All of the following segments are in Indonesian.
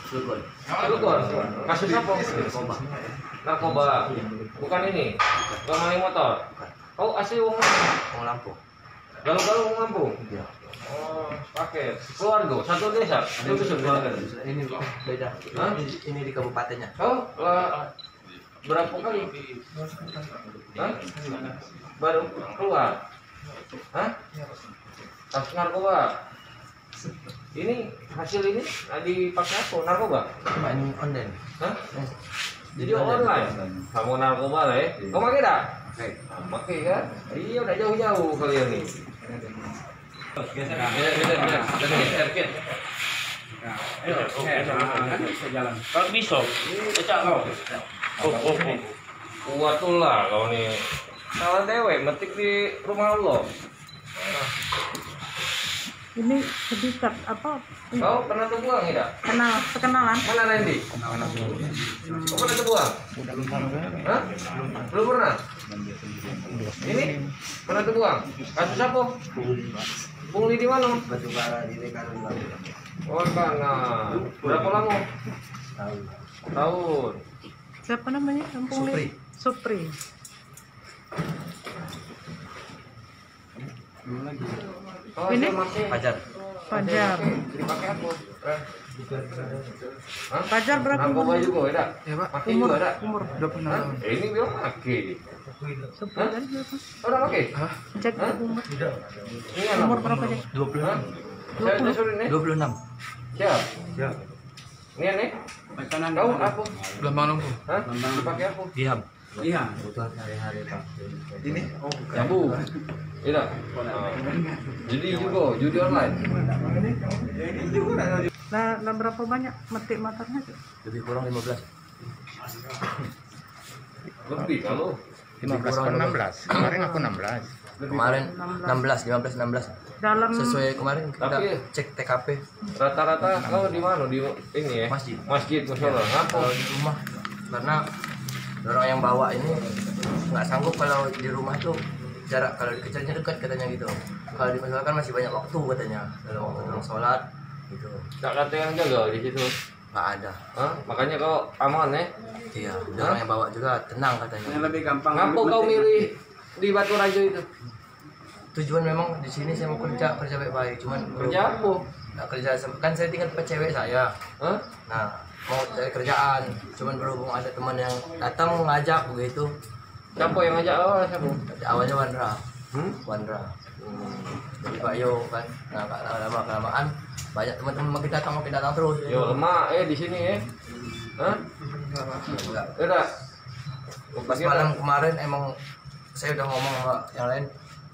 Cilegon. Kasus apa? Narkoba. Bukan ini. Bukan maling motor. Oh, asli wong Lampung. Galuh-galuh wong Lampung. Iya. Oh, pakai keluarga satu desa. Itu keluarga. Ini beda. Hah? Ini di kabupatennya. Oh, berapa kali? Hah? Baru keluar. Hah? Kasus narkoba. Ini hasil ini dipakai apa? Narkoba? Pak, ini online. Hah? Jadi online. Kamu narkoba lah ya? Kau pakai dah? Pakai kan? Iya udah jauh-jauh kalian nih. Kalau bisa, cecak kau. Kuat tuh lah kau nih. Salah dewe, metik di rumah Allah. Ini sedikit apa? Kau pernah terbuang tidak? Kenalan. Mana Randy? Kau pernah terbuang? Hah? Belum pernah? Ini pernah terbuang? Kasus apa? Pungli di mana? Batubara di Rekan. Oh, karena berapa lama? Tahun. Siapa namanya? Pungli? Supri. Oh, Ini? Fajar. Dipakai apa? Hah? Fajar berapa Narkoba umur? juga ada? Ya, Pak. Pakai juga ada? Umur 26 Hah? tahun. Ini bilang pakai. Supri tadi berapa? Oh, udah pakai? Cek Hah? umur. Ini anak. Umur berapa dia? 26. Hah? Saya suruh ini. 26. Siap. Ini nih. Kau apa? Belum bangun, Bu. Hah? Dipakai apa? Diam. Iya. Kebutuhan sehari-hari, Pak. Ini? Oh, Jambu. Tidak. Jadi juga judi online. Nah, berapa banyak metik motornya? Lebih kurang 15. Lebih kalau 15 ke 16. Kemarin aku 16. Kemarin 16. Dalam Sesuai kemarin kita Tapi- cek TKP. rata-rata kau di mana? Di ini ya? Masjid. Masjid musola. Ngapa? Kalau di rumah karena orang yang bawa ini nggak sanggup kalau di rumah tuh jarak, kalau dikejarnya dekat katanya gitu. Kalau di masjid kan masih banyak waktu katanya dalam waktu orang sholat gitu. Tak kata yang jaga di situ. Nggak ada. Hah? Makanya kau aman ya? Iya, orang yang bawa juga tenang katanya. lebih gampang. Ngapa kau milih di Batu Rajo itu? Tujuan memang di sini saya mau kerja baik-baik, cuman Kerja apa? nggak kerja kan saya tinggal tempat cewek saya. Hah? Nah, mau cari kerjaan, cuman berhubung ada teman yang datang mengajak begitu. Siapa yang ngajak awal? Siapa? Awalnya Wandra. Hmm? Wandra. Jadi Pak Yo kan, nah lama kelamaan banyak teman-teman makin datang terus. Yo lemah di sini ya. Hah? Enggak. Udah. Pas malam kemarin emang saya udah ngomong sama yang lain,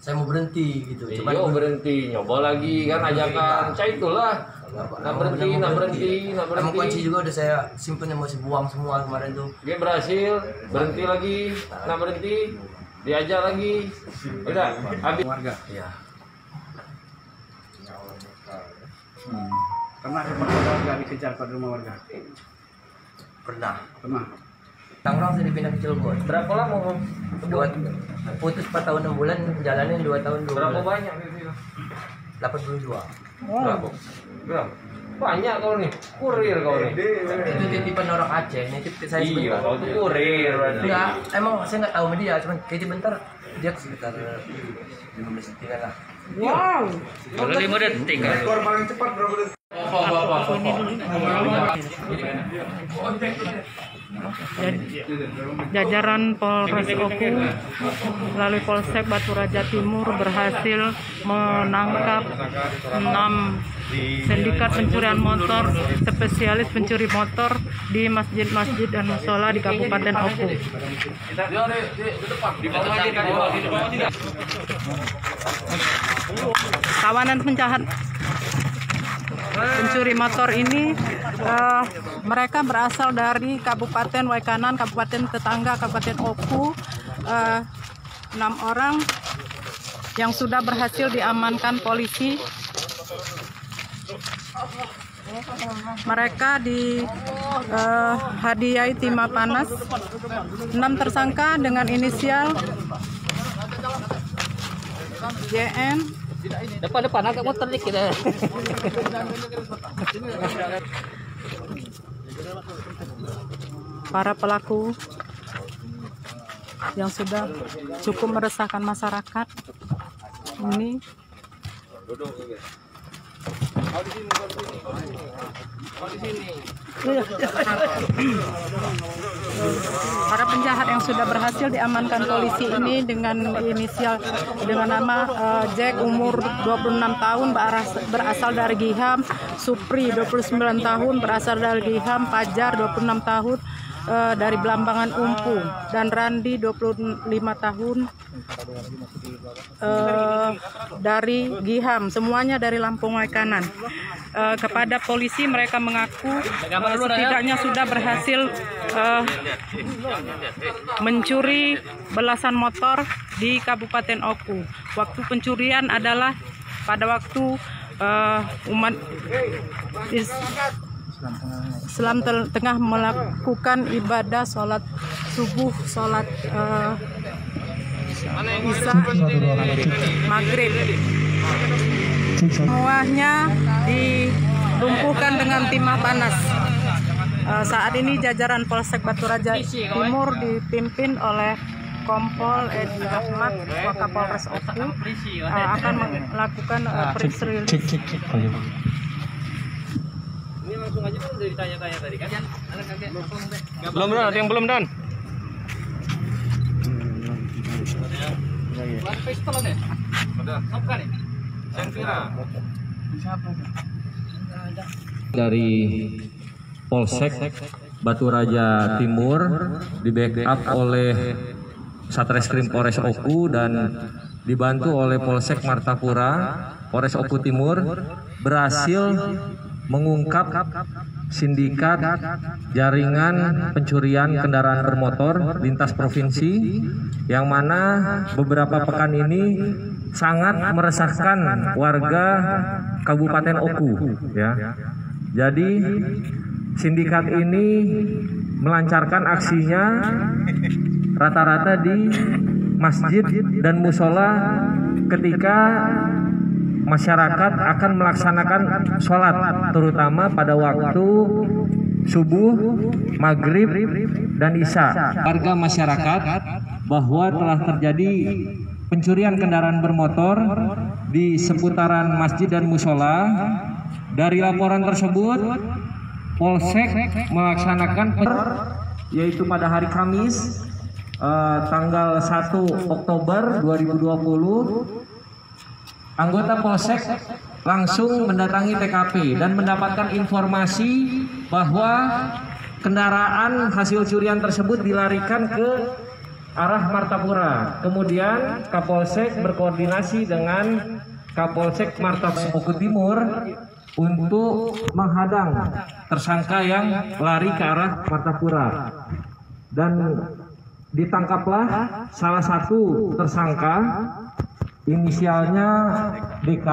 saya mau berhenti gitu. Yo berhenti, nyoba lagi kan ajakan. Saya itulah. Nak berhenti. Emang kunci juga udah saya simpen, yang mau saya buang semua kemarin tuh. Dia berhasil, berhenti lagi, nak berhenti, diajar lagi. Udah, habis. Warga. Iya. Pernah seperti warga dikejar pada rumah warga. Pernah. Pernah. Tangerang saya dipindah ke Cilegon. Berapa lama Om? Putus 4 tahun 6 bulan, jalanin 2 tahun 2 Berapa bulan. banyak itu? 82. Berapa? Berapa? Banyak kau nih, kurir kau nih. Itu titipan orang Aceh, nitip ke saya Iya, sebentar. kau tuh kurir berarti. Enggak, emang saya nggak tahu media, cuman kayak bentar dia sekitar 15 detik lah. wow. Kalau 5 detik kan. Rekor paling cepat berapa detik? Jajaran Polres Oku melalui Polsek Batu Raja Timur berhasil menangkap 6 sindikat pencurian motor spesialis pencuri motor di masjid-masjid dan musola di Kabupaten Oku. Kawanan penjahat pencuri motor ini mereka berasal dari Kabupaten Waikanan, Kabupaten tetangga Kabupaten Oku. 6 orang yang sudah berhasil diamankan polisi. Mereka dihadiahi timah panas. 6 tersangka dengan inisial JN. Depan agak motor dikit. para pelaku yang sudah cukup meresahkan masyarakat ini. Para penjahat yang sudah berhasil diamankan polisi ini dengan inisial dengan nama Jack umur 26 tahun berasal dari Giham, Supri 29 tahun berasal dari Giham, Fajar 26 tahun dari Belambangan Umpu, dan Randi 25 tahun dari Giham, semuanya dari Lampung Waikanan. Kepada polisi mereka mengaku setidaknya sudah berhasil mencuri belasan motor di Kabupaten Oku. Waktu pencurian adalah pada waktu umat Islam tengah melakukan ibadah sholat subuh, sholat Isya, maghrib. Semuanya dilumpuhkan dengan timah panas. Saat ini jajaran Polsek Batu Raja Timur dipimpin oleh Kompol Edi Ahmad, Wakapolres Oku, akan melakukan press release. Ini langsung aja kan udah ditanya-tanya tadi kan? Belum Don, ada yang belum Don. Pistol deh. Udah, bukan nih. Saya kira. Dari Polsek Batu Raja Timur di backup oleh Satreskrim Polres Oku dan dibantu oleh Polsek Martapura, Polres Oku Timur berhasil mengungkap sindikat jaringan pencurian kendaraan bermotor lintas provinsi yang mana beberapa pekan ini sangat meresahkan warga Kabupaten Oku ya. Jadi sindikat ini melancarkan aksinya rata-rata di masjid dan musola ketika masyarakat akan melaksanakan sholat, terutama pada waktu subuh, maghrib, dan isya. Warga masyarakat bahwa telah terjadi pencurian kendaraan bermotor di seputaran masjid dan musola. Dari laporan tersebut, Polsek melaksanakan yaitu pada hari Kamis tanggal 1 Oktober 2020. Anggota Polsek langsung mendatangi TKP dan mendapatkan informasi bahwa kendaraan hasil curian tersebut dilarikan ke arah Martapura. Kemudian Kapolsek berkoordinasi dengan Kapolsek Martapura Oku Timur untuk menghadang tersangka yang lari ke arah Martapura. Dan ditangkaplah salah satu tersangka inisialnya DK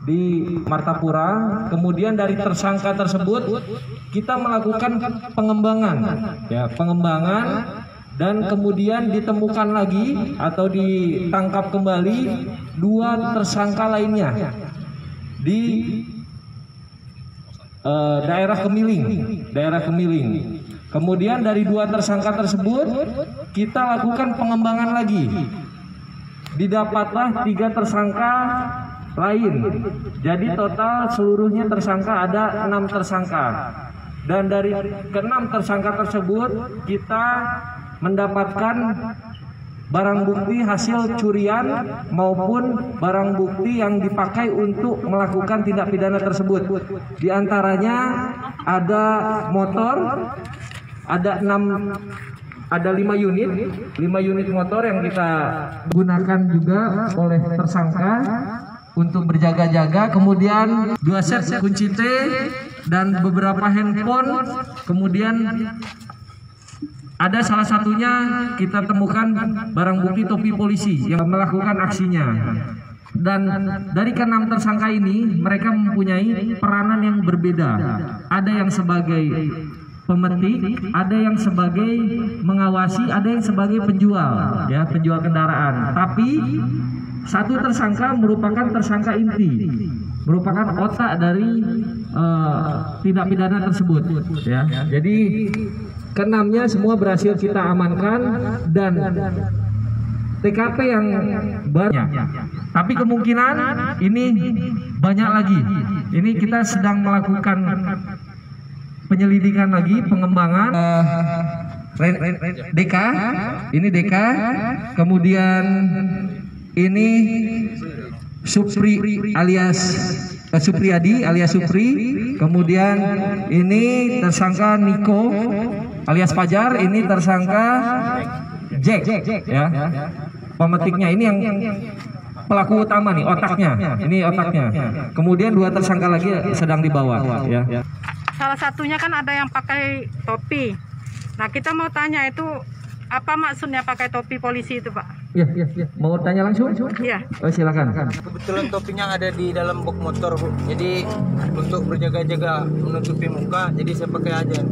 di Martapura. Kemudian dari tersangka tersebut kita melakukan pengembangan dan kemudian ditemukan lagi atau ditangkap kembali dua tersangka lainnya di daerah Kemiling. Kemudian dari dua tersangka tersebut kita lakukan pengembangan lagi. Didapatlah 3 tersangka lain. Jadi total seluruhnya tersangka ada 6 tersangka. Dan dari ke-6 tersangka tersebut kita mendapatkan barang bukti hasil curian maupun barang bukti yang dipakai untuk melakukan tindak pidana tersebut. Di antaranya ada motor, ada 5 unit motor yang kita gunakan juga oleh tersangka untuk berjaga-jaga. Kemudian 2 set kunci T dan beberapa handphone. Kemudian ada salah satunya kita temukan barang bukti topi polisi yang melakukan aksinya. Dan dari ke-6 tersangka ini mereka mempunyai peranan yang berbeda. Ada yang sebagai pemetik, ada yang sebagai mengawasi, ada yang sebagai penjual, ya, penjual kendaraan. Tapi satu tersangka merupakan tersangka inti, merupakan otak dari tindak pidana tersebut ya. Jadi keenamnya semua berhasil kita amankan dan TKP yang banyak. Tapi kemungkinan ini banyak lagi. Ini kita sedang melakukan penyelidikan lagi, pengembangan. DK, ini DK, kemudian ini Supri alias Supriyadi alias Supri, kemudian ini tersangka Niko alias Fajar, ini tersangka Jack ya. Pemetiknya ini yang pelaku utama nih, otaknya. Ini otaknya. Kemudian 2 tersangka lagi sedang dibawa ya. Salah satunya kan ada yang pakai topi. Nah, kita mau tanya itu apa maksudnya pakai topi polisi itu, Pak? Iya. Mau tanya langsung? Iya. Oh, silakan. Kebetulan topinya ada di dalam box motor, Bu. Jadi untuk berjaga-jaga menutupi muka, jadi saya pakai aja.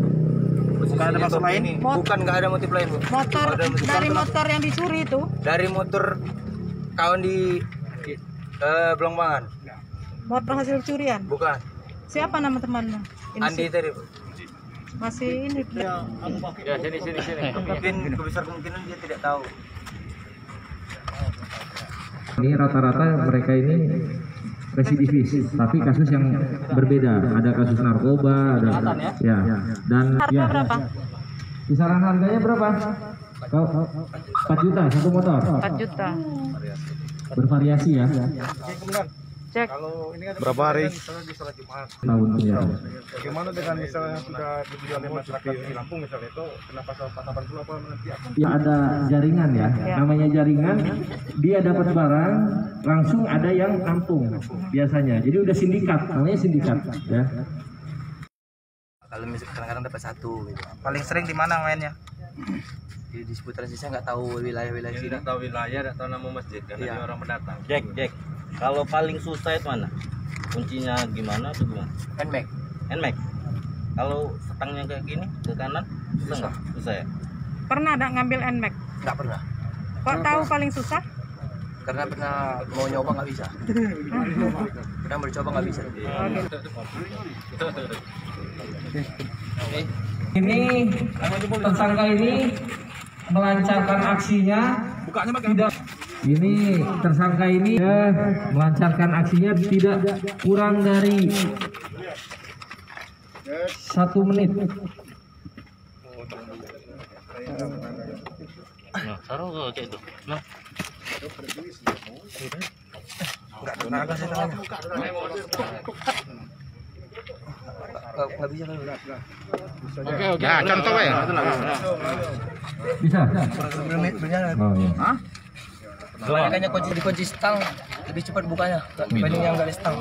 Nggak ada maksud lain? Bukan, nggak ada motif lain, Bu. Motor dari motor yang dicuri itu? Dari motor kawan di Blongbangan. Motor hasil curian? Bukan. Siapa nama temanmu? Andi tadi, Bu. Masih ini. Ya, sini. Mungkin besar kemungkinan dia tidak tahu. Ini rata-rata mereka ini residivis, tapi kasus yang berbeda. Ada kasus narkoba, ada ya. Dan Harga berapa? Kisaran harganya berapa? 4 juta satu motor. 4 juta. Bervariasi ya. Cek. Kalau ini kan Berapa hari? misalnya di sholat Jumat. Tahun penjara. Bagaimana dengan misalnya sudah dijual oleh masyarakat di Lampung misalnya itu kena pasal 480 apa nanti apa? Ya ada jaringan ya. Namanya jaringan. Dia dapat barang, langsung ada yang nampung biasanya. Jadi udah sindikat, namanya sindikat ya. Kalau misalnya kadang-kadang dapat 1 gitu. Paling sering di mana mainnya? Di seputaran sih saya nggak tahu wilayah-wilayah sini. Tidak tahu wilayah, tidak tahu nama masjid karena Iya. dia orang pendatang. Jack, kalau paling susah itu mana? Kuncinya gimana atau gimana? Nmax. Nmax. Kalau setangnya kayak gini ke kanan susah nggak? Susah ya? Pernah ada ngambil NMAX? Nggak pernah. Kok tahu paling susah? Karena pernah mau nyoba nggak bisa. Pernah mencoba nggak bisa. Ini tersangka ini melancarkan aksinya. Tidak. Ini tersangka ini melancarkan aksinya tidak kurang dari 1 menit. Nah, taruh ke kayak itu. Nah, Nggak kasih tangannya. Nggak bisa kalau Ya, contoh ya. Bisa? berjalan. Oh, iya. Makanya dikunci stang lebih cepat bukanya dibanding yang nggak ada stang.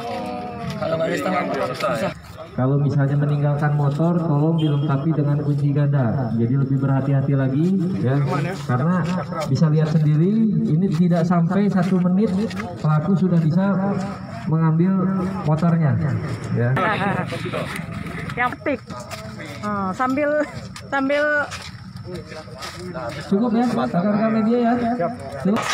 Kalau nggak ada stang susah. Kalau misalnya meninggalkan motor, tolong dilengkapi dengan kunci ganda. Jadi lebih berhati-hati lagi, ya. Karena bisa lihat sendiri, ini tidak sampai 1 menit pelaku sudah bisa mengambil motornya, ya. Yang petik. Sambil Cukup ya, rekan-rekan media ya. Silakan.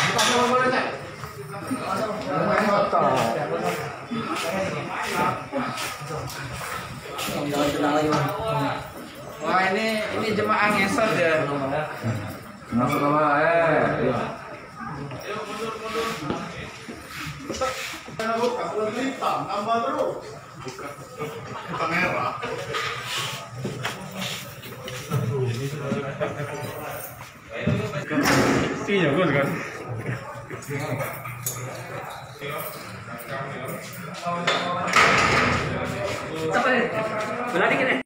Wah ini jemaah ngesot ya. Iya, bagus kan. Berarti